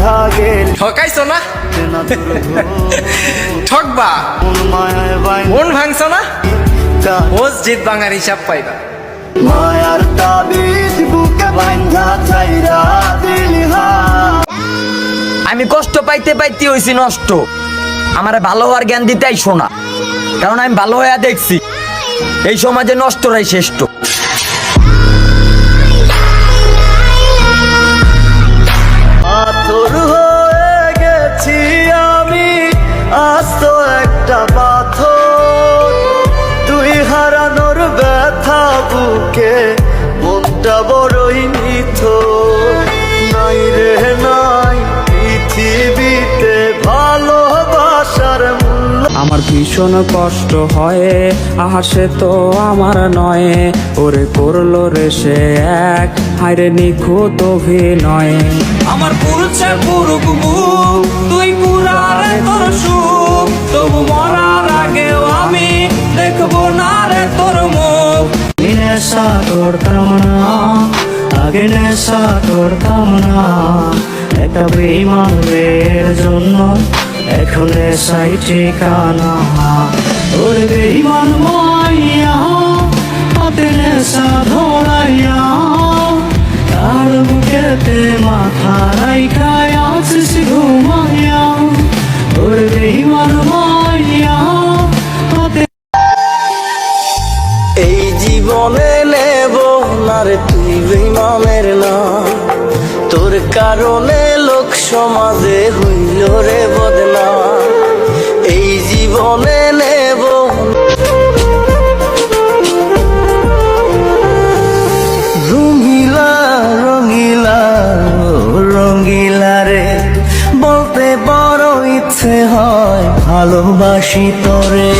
বাইন্ধা গেল ঠকাইছো না ঠকবা মন ভাঙছো না মসজিদ ভাঙার হিসাব পাইবা মায়ার তাবিজ বুকে বাইন্ধা চাইরা দিলি আমি কষ্ট পাইতে পাইতে হইছি নষ্ট। আমারে ভালো হওয়ার জ্ঞান দিতে আইসো না, কারণ আমি ভালো হইয়া দেখছি এই সমাজে নষ্টরাই শ্রেষ্ঠ। পাথর হয়ে গেছি আমি আস্ত একটা পাথর, তুই হারানোর ব্যথা বুকে মনটা বড়ই নিথর। নাই রে নাই পৃথিবীতে ভালোবাসার মূল্য। আমার ভীষণ কষ্ট হয়, আহাসে তো আমার নয়, ওরে করলো রে সে এক হায়রে নিখুঁত অভিনয়। আমার পুরুষে পুরুক মুখ, তুই পুরারে তোর সুখ, তবু মরার আগেও আমি দেখবো না রে তোর মুখ। নেশা করতাম না আগে, নেশা করতাম না একটা বেঈমানের জন্য, এখন নেশাই ঠিকানা। ওর বেঈমান মাইয়া হাতে নেশা ধরাইয়া, তার বুকেতে মাথা রাইখায় আছিস ঘুমাইয়া। ওর বেঈমান মাইয়া হাতে এই জীবনে নেব না রে তুই বেঈমানের না, তোর কারণে লোক সমাজে হইল রে বদনাম। এই জীবনে নেব রঙিলা রঙিলা রঙিলা রে, বলতে বড় ইচ্ছে হয় ভালোবাসি তোরে।